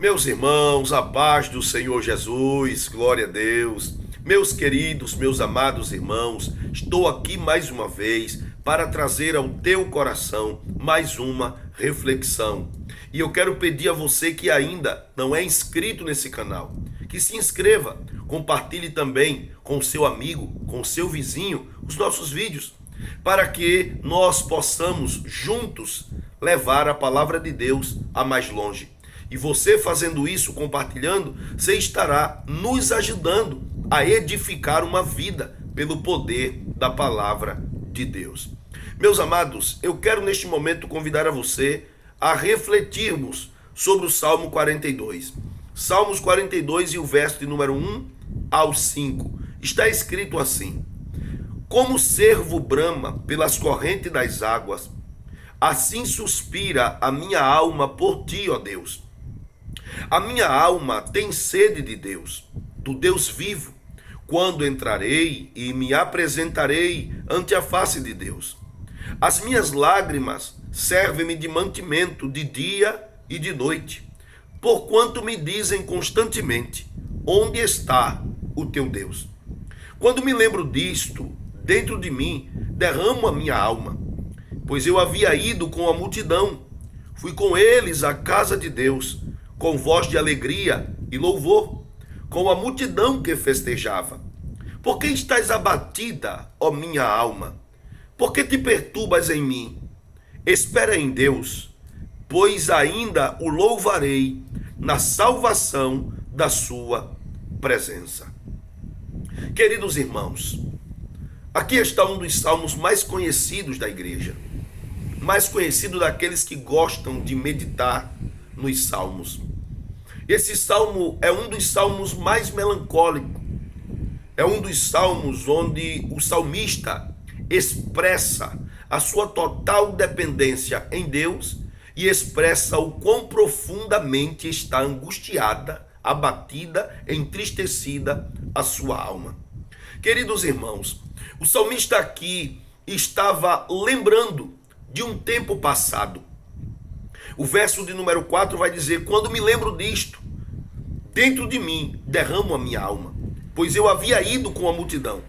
Meus irmãos, a paz do Senhor Jesus, glória a Deus. Meus queridos, meus amados irmãos, estou aqui mais uma vez para trazer ao teu coração mais uma reflexão. E eu quero pedir a você que ainda não é inscrito nesse canal, que se inscreva, compartilhe também com o seu amigo, com o seu vizinho, os nossos vídeos, para que nós possamos juntos levar a palavra de Deus a mais longe. E você fazendo isso, compartilhando, você estará nos ajudando a edificar uma vida pelo poder da palavra de Deus. Meus amados, eu quero neste momento convidar a você a refletirmos sobre o Salmo 42. Salmos 42 e o verso de número 1 ao 5. Está escrito assim: Como o cervo brama pelas correntes das águas, assim suspira a minha alma por ti, ó Deus. A minha alma tem sede de Deus, do Deus vivo. Quando entrarei e me apresentarei ante a face de Deus. As minhas lágrimas servem-me de mantimento de dia e de noite, porquanto me dizem constantemente: onde está o teu Deus? Quando me lembro disto, dentro de mim derramo a minha alma, pois eu havia ido com a multidão, fui com eles à casa de Deus, com voz de alegria e louvor, com a multidão que festejava. Por que estás abatida, ó minha alma? Por que te perturbas em mim? Espera em Deus, pois ainda o louvarei na salvação da sua presença. Queridos irmãos, aqui está um dos salmos mais conhecidos da igreja, mais conhecido daqueles que gostam de meditar nos salmos. Esse salmo é um dos salmos mais melancólicos. É um dos salmos onde o salmista expressa a sua total dependência em Deus e expressa o quão profundamente está angustiada, abatida, entristecida a sua alma. Queridos irmãos, o salmista aqui estava lembrando de um tempo passado. O verso de número 4 vai dizer: quando me lembro disto, dentro de mim derramo a minha alma, pois eu havia ido com a multidão.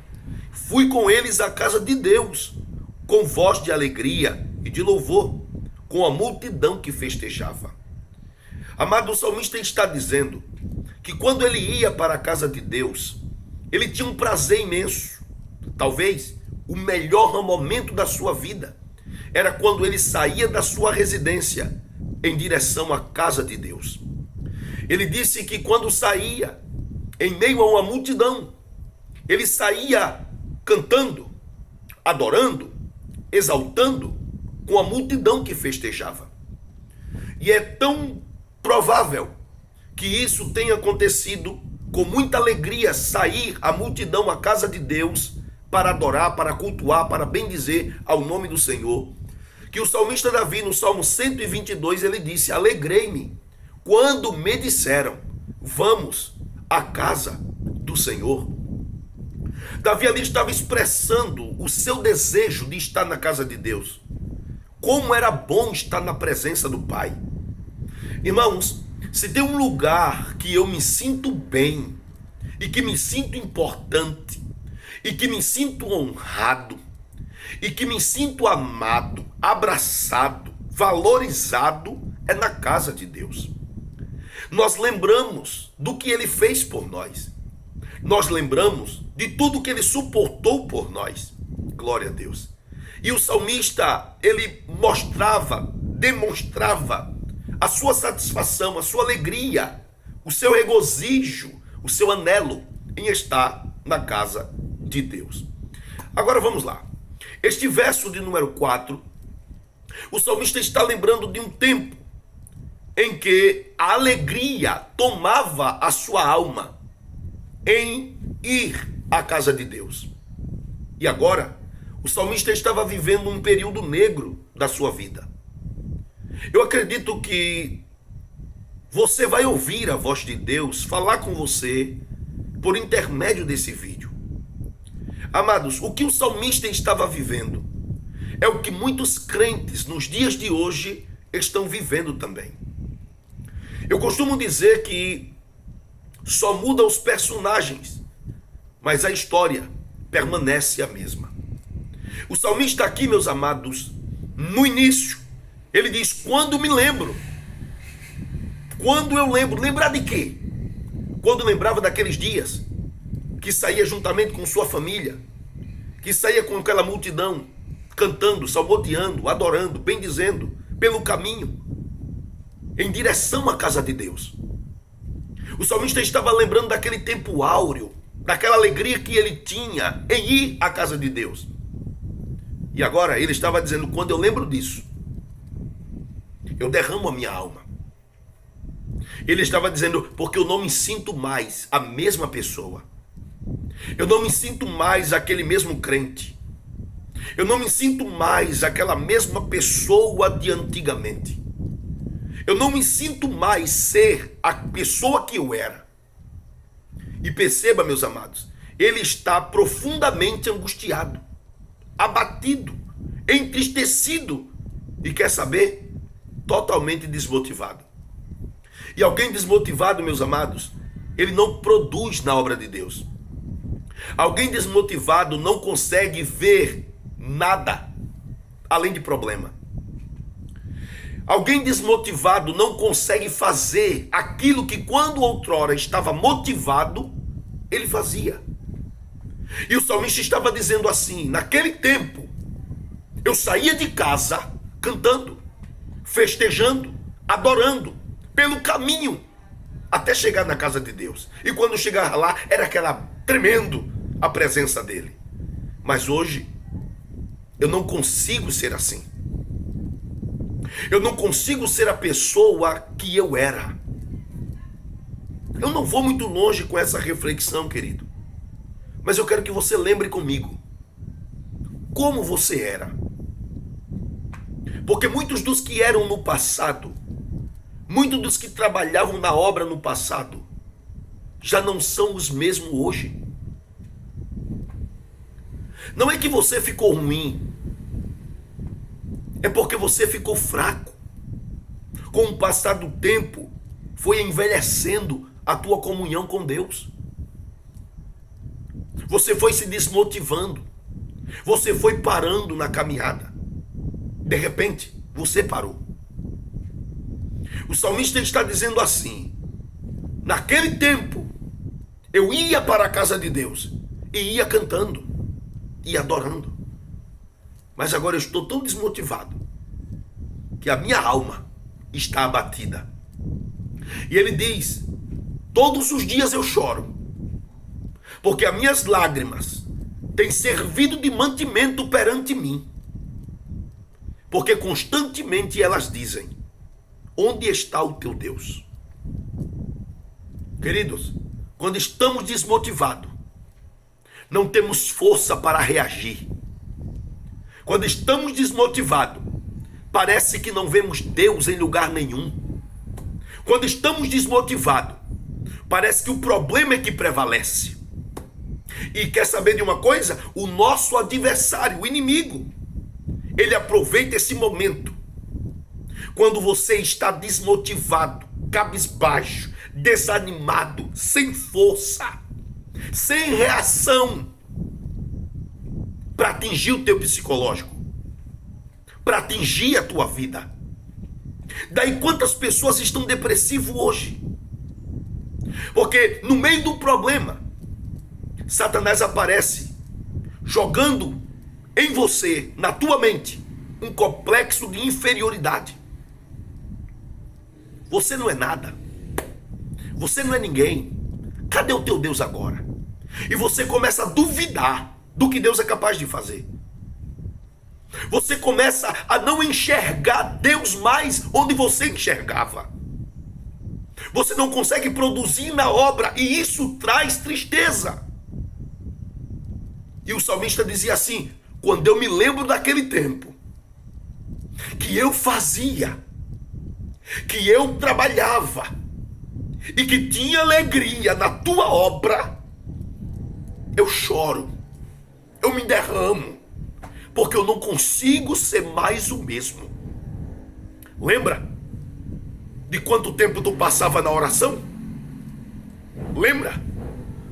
Fui com eles à casa de Deus, com voz de alegria e de louvor, com a multidão que festejava. Amado, o salmista está dizendo que quando ele ia para a casa de Deus, ele tinha um prazer imenso. Talvez o melhor momento da sua vida era quando ele saía da sua residência em direção à casa de Deus. Ele disse que quando saía em meio a uma multidão, ele saía cantando, adorando, exaltando com a multidão que festejava. E é tão provável que isso tenha acontecido com muita alegria, sair a multidão à casa de Deus para adorar, para cultuar, para bendizer ao nome do Senhor, que o salmista Davi, no Salmo 122, ele disse: alegrei-me quando me disseram, vamos à casa do Senhor. Davi ali estava expressando o seu desejo de estar na casa de Deus. Como era bom estar na presença do Pai. Irmãos, se tem um lugar que eu me sinto bem, e que me sinto importante, e que me sinto honrado, e que me sinto amado, abraçado, valorizado, é na casa de Deus. Nós lembramos do que Ele fez por nós. Nós lembramos de tudo que Ele suportou por nós. Glória a Deus. E o salmista, ele demonstrava a sua satisfação, a sua alegria, o seu regozijo, o seu anelo em estar na casa de Deus. Agora vamos lá. Este verso de número 4, o salmista está lembrando de um tempo em que a alegria tomava a sua alma em ir à casa de Deus. E agora, o salmista estava vivendo um período negro da sua vida. Eu acredito que você vai ouvir a voz de Deus falar com você por intermédio desse vídeo. Amados, o que o salmista estava vivendo é o que muitos crentes nos dias de hoje estão vivendo também. Eu costumo dizer que só mudam os personagens, mas a história permanece a mesma. O salmista aqui, meus amados, no início, ele diz: quando me lembro. Quando eu lembro. Lembrar de quê? Quando lembrava daqueles dias que saía juntamente com sua família, que saía com aquela multidão, cantando, salmodiando, adorando, bendizendo, pelo caminho, em direção à casa de Deus. O salmista estava lembrando daquele tempo áureo, daquela alegria que ele tinha em ir à casa de Deus. E agora ele estava dizendo: quando eu lembro disso, eu derramo a minha alma. Ele estava dizendo: porque eu não me sinto mais a mesma pessoa. Eu não me sinto mais aquele mesmo crente. Eu não me sinto mais aquela mesma pessoa de antigamente. Eu não me sinto mais ser a pessoa que eu era. E perceba, meus amados, ele está profundamente angustiado, abatido, entristecido e, quer saber, totalmente desmotivado. E alguém desmotivado, meus amados, ele não produz na obra de Deus. Alguém desmotivado não consegue ver nada além de problema. Alguém desmotivado não consegue fazer aquilo que quando outrora estava motivado, ele fazia. E o salmista estava dizendo assim: naquele tempo, eu saía de casa cantando, festejando, adorando, pelo caminho, até chegar na casa de Deus. E quando chegava lá, era aquela tremendo a presença dele. Mas hoje, eu não consigo ser assim. Eu não consigo ser a pessoa que eu era. Eu não vou muito longe com essa reflexão, querido. Mas eu quero que você lembre comigo como você era. Porque muitos dos que eram no passado, muitos dos que trabalhavam na obra no passado, já não são os mesmos hoje. Não é que você ficou ruim, é porque você ficou fraco. Com o passar do tempo, foi envelhecendo a tua comunhão com Deus. Você foi se desmotivando. Você foi parando na caminhada. De repente, você parou. O salmista está dizendo assim: naquele tempo, eu ia para a casa de Deus e ia cantando e adorando. Mas agora eu estou tão desmotivado que a minha alma está abatida. E ele diz: todos os dias eu choro, porque as minhas lágrimas têm servido de mantimento perante mim. Porque constantemente elas dizem: onde está o teu Deus? Queridos, quando estamos desmotivados, não temos força para reagir. Quando estamos desmotivados, parece que não vemos Deus em lugar nenhum. Quando estamos desmotivados, parece que o problema é que prevalece. E quer saber de uma coisa? O nosso adversário, o inimigo, ele aproveita esse momento. Quando você está desmotivado, cabisbaixo, desanimado, sem força, sem reação, para atingir o teu psicológico, para atingir a tua vida. Daí quantas pessoas estão depressivas hoje? Porque no meio do problema, Satanás aparece jogando em você, na tua mente, um complexo de inferioridade. Você não é nada. Você não é ninguém. Cadê o teu Deus agora? E você começa a duvidar do que Deus é capaz de fazer. Você começa a não enxergar Deus mais onde você enxergava. Você não consegue produzir na obra e isso traz tristeza. E o salmista dizia assim: quando eu me lembro daquele tempo que eu fazia, que eu trabalhava e que tinha alegria na tua obra, eu choro, eu me derramo, porque eu não consigo ser mais o mesmo. Lembra? de quanto tempo tu passava na oração? Lembra?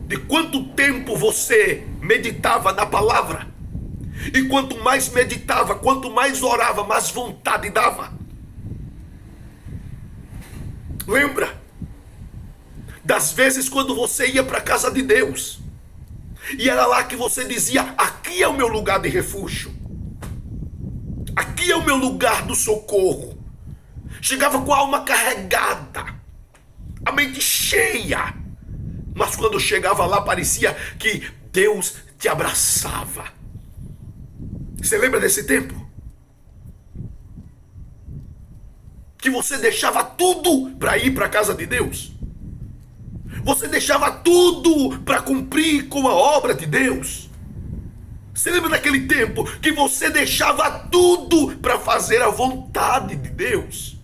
De quanto tempo você meditava na palavra? E quanto mais meditava, quanto mais orava, mais vontade dava. Lembra? Das vezes quando você ia para a casa de Deus, e era lá que você dizia: aqui é o meu lugar de refúgio, aqui é o meu lugar do socorro. Chegava com a alma carregada, a mente cheia, mas quando chegava lá parecia que Deus te abraçava. Você lembra desse tempo? Que você deixava tudo para ir para a casa de Deus? Você deixava tudo para cumprir com a obra de Deus? Você lembra daquele tempo que você deixava tudo para fazer a vontade de Deus?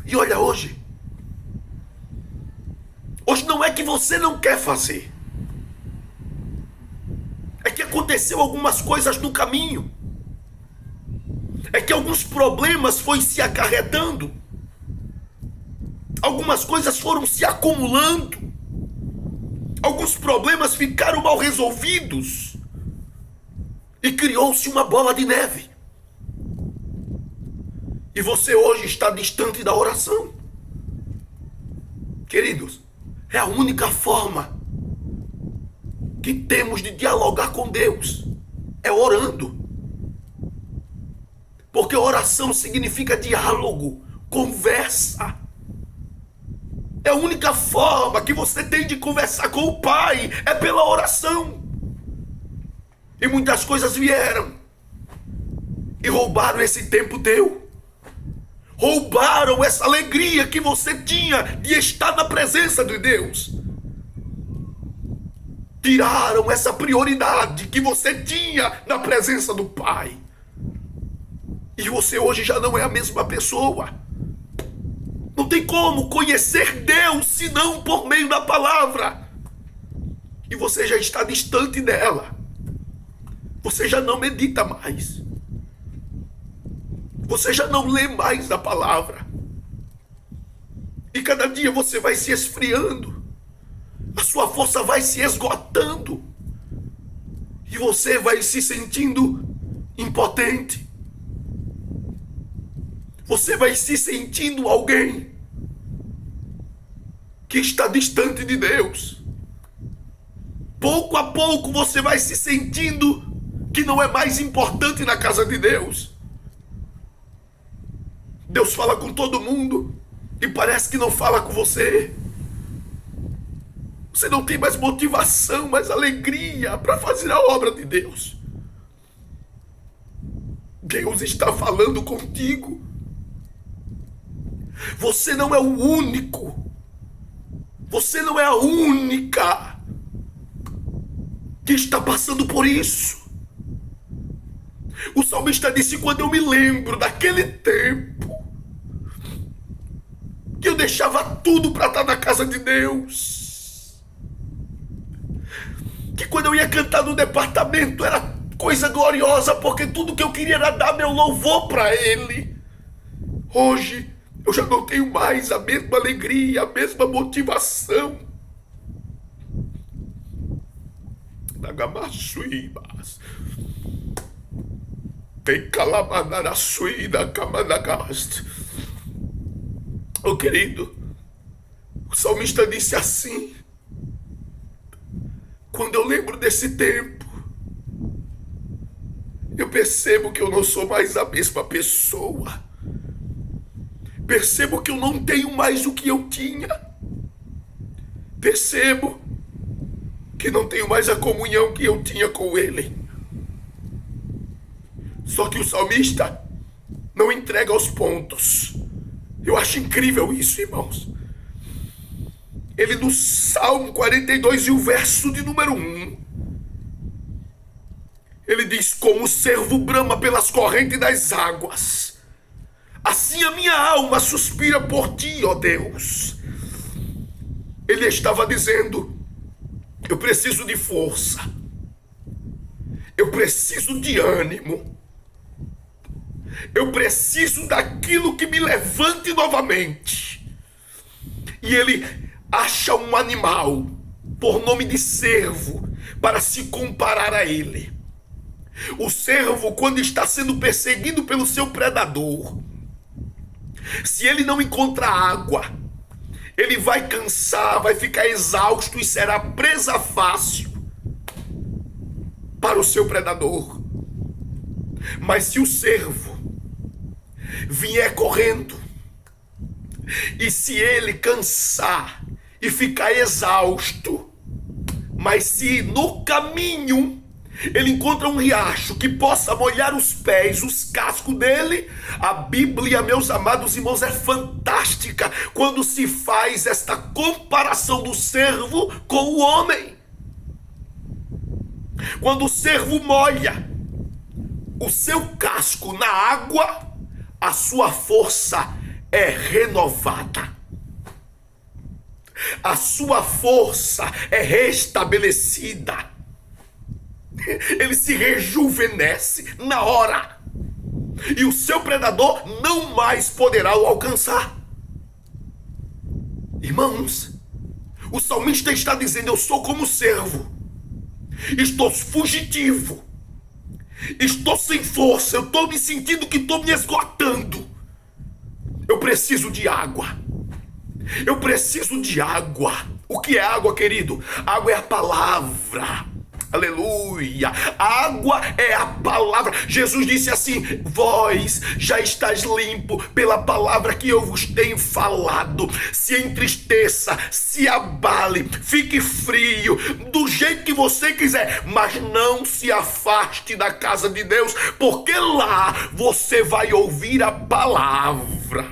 E olha hoje. Hoje não é que você não quer fazer. É que aconteceu algumas coisas no caminho. É que alguns problemas foram se acarretando. Algumas coisas foram se acumulando. Alguns problemas ficaram mal resolvidos. E criou-se uma bola de neve. E você hoje está distante da oração. Queridos, é a única forma que temos de dialogar com Deus. É orando. Porque oração significa diálogo, conversa. É a única forma que você tem de conversar com o Pai, é pela oração. E muitas coisas vieram e roubaram esse tempo teu. Roubaram essa alegria que você tinha de estar na presença de Deus. Tiraram essa prioridade que você tinha na presença do Pai. E você hoje já não é a mesma pessoa. Não tem como conhecer Deus senão por meio da palavra. E você já está distante dela. Você já não medita mais. Você já não lê mais a palavra. E cada dia você vai se esfriando. A sua força vai se esgotando. E você vai se sentindo impotente. Você vai se sentindo alguém que está distante de Deus. Pouco a pouco você vai se sentindo que não é mais importante na casa de Deus. Deus fala com todo mundo e parece que não fala com você. Você não tem mais motivação, mais alegria para fazer a obra de Deus. Deus está falando contigo. Você não é o único. Você não é a única que está passando por isso. O salmista disse: quando eu me lembro daquele tempo que eu deixava tudo para estar na casa de Deus, que quando eu ia cantar no departamento era coisa gloriosa, porque tudo que eu queria era dar meu louvor para Ele. Hoje eu já não tenho mais a mesma alegria, a mesma motivação. Nagamassuibas. Tem calamanarassuida camanagast. Oh, querido, o salmista disse assim: quando eu lembro desse tempo, eu percebo que eu não sou mais a mesma pessoa. Percebo que eu não tenho mais o que eu tinha. Percebo que não tenho mais a comunhão que eu tinha com Ele. Só que o salmista não entrega os pontos. Eu acho incrível isso, irmãos. Ele no Salmo 42 e o verso de número 1, ele diz: como o cervo brama pelas correntes das águas, assim a minha alma suspira por ti, ó Deus. Ele estava dizendo: eu preciso de força, eu preciso de ânimo, Eu preciso daquilo que me levante novamente. E ele acha um animal por nome de cervo para se comparar a ele. O cervo, quando está sendo perseguido pelo seu predador, se ele não encontrar água, ele vai cansar, vai ficar exausto e será presa fácil para o seu predador. Mas se o cervo vier correndo, e se ele cansar e ficar exausto, mas se no caminho ele encontra um riacho que possa molhar os pés, os cascos dele, a Bíblia, meus amados irmãos, é fantástica quando se faz esta comparação do servo com o homem. Quando o servo molha o seu casco na água, a sua força é renovada. A sua força é restabelecida. Ele se rejuvenesce na hora. E o seu predador não mais poderá o alcançar. Irmãos, o salmista está dizendo: eu sou como servo. Estou fugitivo. Estou sem força. Eu estou me sentindo que estou me esgotando. Eu preciso de água. Eu preciso de água. O que é água, querido? Água é a palavra. Aleluia. A água é a palavra. Jesus disse assim: vós já estáis limpo pela palavra que eu vos tenho falado. Se entristeça, se abale, fique frio, do jeito que você quiser, mas não se afaste da casa de Deus, porque lá você vai ouvir a palavra.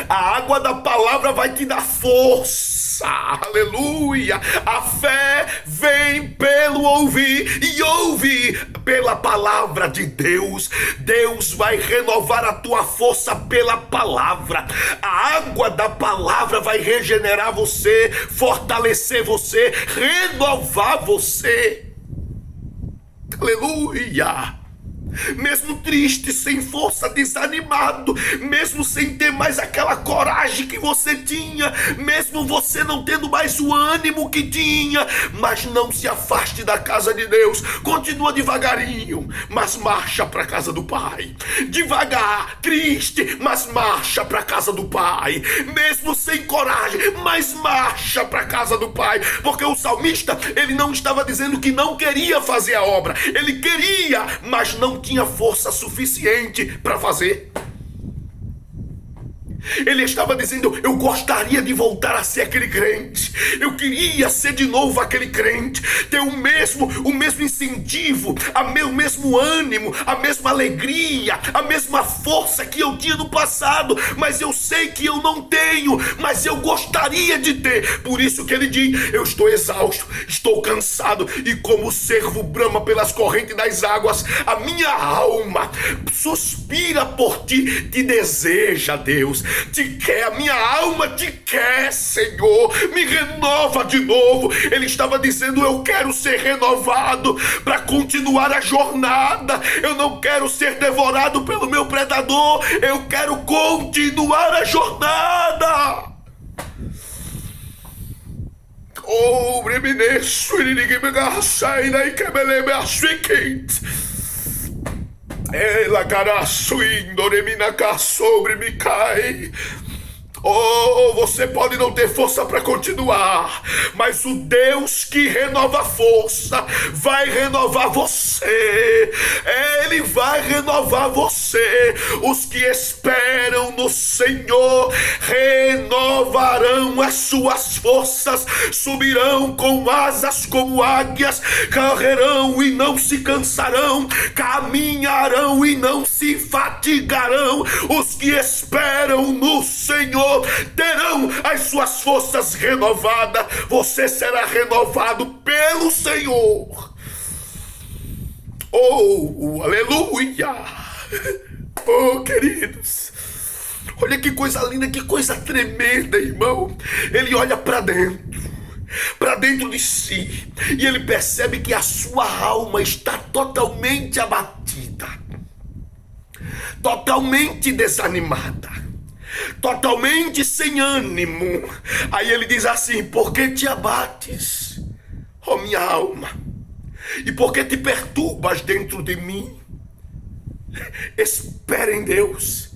A água da palavra vai te dar força. Aleluia. A fé vem pelo ouvir e ouvir pela palavra de Deus. Deus vai renovar a tua força pela palavra. A água da palavra vai regenerar você, fortalecer você, renovar você. Aleluia. Mesmo triste, sem força, desanimado, mesmo sem ter mais aquela coragem que você tinha, mesmo você não tendo mais o ânimo que tinha, mas não se afaste da casa de Deus. Continua devagarinho, mas marcha para a casa do Pai. Devagar, triste, mas marcha para a casa do Pai. Mesmo sem coragem, mas marcha para a casa do Pai. Porque o salmista, ele não estava dizendo que não queria fazer a obra. Ele queria, mas não tinha força suficiente para fazer. Ele estava dizendo: eu gostaria de voltar a ser aquele crente. Eu queria ser de novo aquele crente, ter o mesmo incentivo, o mesmo ânimo, a mesma alegria, a mesma força que eu tinha no passado. Mas eu sei que eu não tenho, mas eu gostaria de ter. Por isso que ele diz: eu estou exausto, estou cansado, e como o cervo brama pelas correntes das águas, a minha alma suspira por ti, te deseja, Deus. Te quer, a minha alma te quer, Senhor, me renova de novo. Ele estava dizendo: eu quero ser renovado para continuar a jornada. Eu não quero ser devorado pelo meu predador, eu quero continuar a jornada. Oh, remineço, ela caraço indoremina cá sobre me cai. Oh, você pode não ter força para continuar, mas o Deus que renova a força vai renovar você. Ele vai renovar você. Os que esperam no Senhor renovarão as suas forças, subirão com asas como águias, correrão e não se cansarão, caminharão e não se fatigarão. Os que esperam no Senhor terão as suas forças renovadas. Você será renovado pelo Senhor. Oh, aleluia. Oh, queridos, olha que coisa linda, que coisa tremenda, irmão. Ele olha para dentro de si, e ele percebe que a sua alma está totalmente abatida. totalmente desanimada, totalmente sem ânimo. Aí ele diz assim: por que te abates, ó minha alma? E por que te perturbas dentro de mim? Espera em Deus,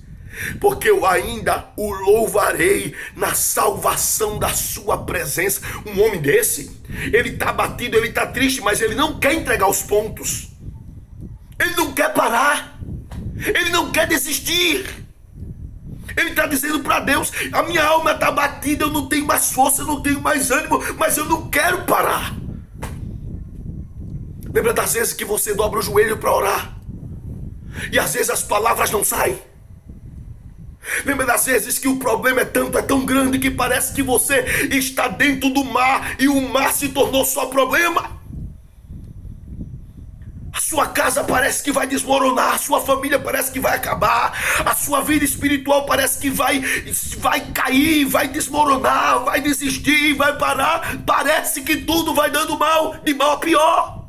porque eu ainda o louvarei na salvação da sua presença. Um homem desse, ele está abatido, ele está triste, mas ele não quer entregar os pontos. Ele não quer parar. Ele não quer desistir. Ele está dizendo para Deus: a minha alma está abatida, eu não tenho mais força, eu não tenho mais ânimo, mas eu não quero parar. Lembra das vezes que você dobra o joelho para orar e às vezes as palavras não saem? Lembra das vezes que o problema é tão grande que parece que você está dentro do mar e o mar se tornou só problema? A sua casa parece que vai desmoronar, a sua família parece que vai acabar, a sua vida espiritual parece que vai cair, vai desmoronar, vai desistir, vai parar. Parece que tudo vai dando mal, de mal a pior.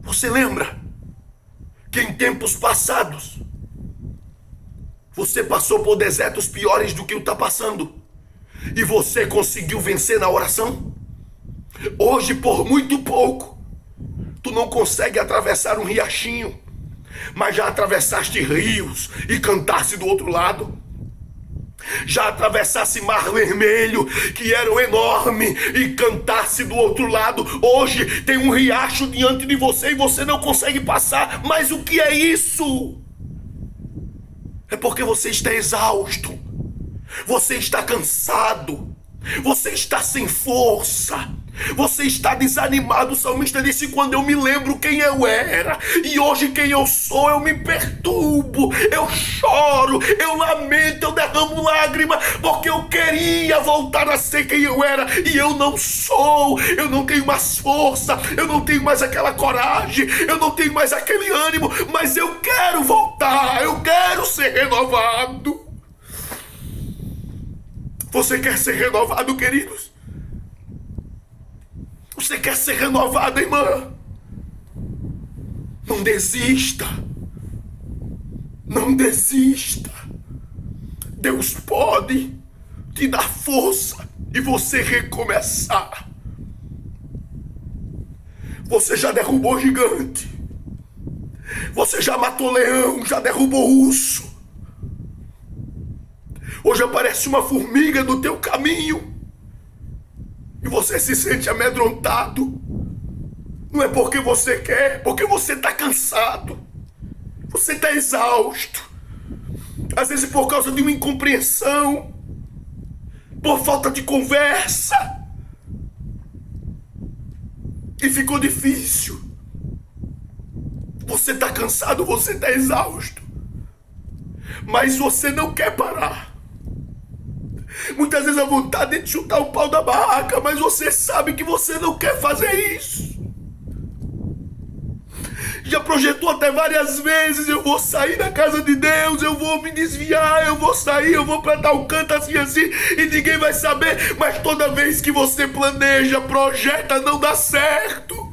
Você lembra que em tempos passados você passou por desertos piores do que o está passando e você conseguiu vencer na oração? Hoje, por muito pouco, tu não consegue atravessar um riachinho, mas já atravessaste rios e cantaste do outro lado. Já atravessasse mar vermelho, que era enorme, e cantasse do outro lado. Hoje tem um riacho diante de você e você não consegue passar. Mas o que é isso? É porque você está exausto, você está cansado, você está sem força, você está desanimado. O salmista disse: quando eu me lembro quem eu era e hoje quem eu sou, eu me perturbo, eu choro, eu lamento, eu derramo lágrima, porque eu queria voltar a ser quem eu era e eu não sou. Eu não tenho mais força, eu não tenho mais aquela coragem, eu não tenho mais aquele ânimo, mas eu quero voltar, eu quero ser renovado. Você quer ser renovado, queridos? Você quer ser renovado, irmã? Não desista. Não desista. Deus pode te dar força e você recomeçar. Você já derrubou gigante. Você já matou leão, já derrubou urso. Hoje aparece uma formiga no teu caminho e você se sente amedrontado. Não é porque você quer, porque você está cansado. Você está exausto. Às vezes por causa de uma incompreensão, por falta de conversa. E ficou difícil. Você está cansado, você está exausto. Mas você não quer parar. Muitas vezes a vontade é de chutar o pau da barraca, mas você sabe que você não quer fazer isso. Já projetou até várias vezes: eu vou sair da casa de Deus, eu vou me desviar, eu vou sair, eu vou pra tal canto assim, e ninguém vai saber. Mas toda vez que você planeja, projeta, não dá certo.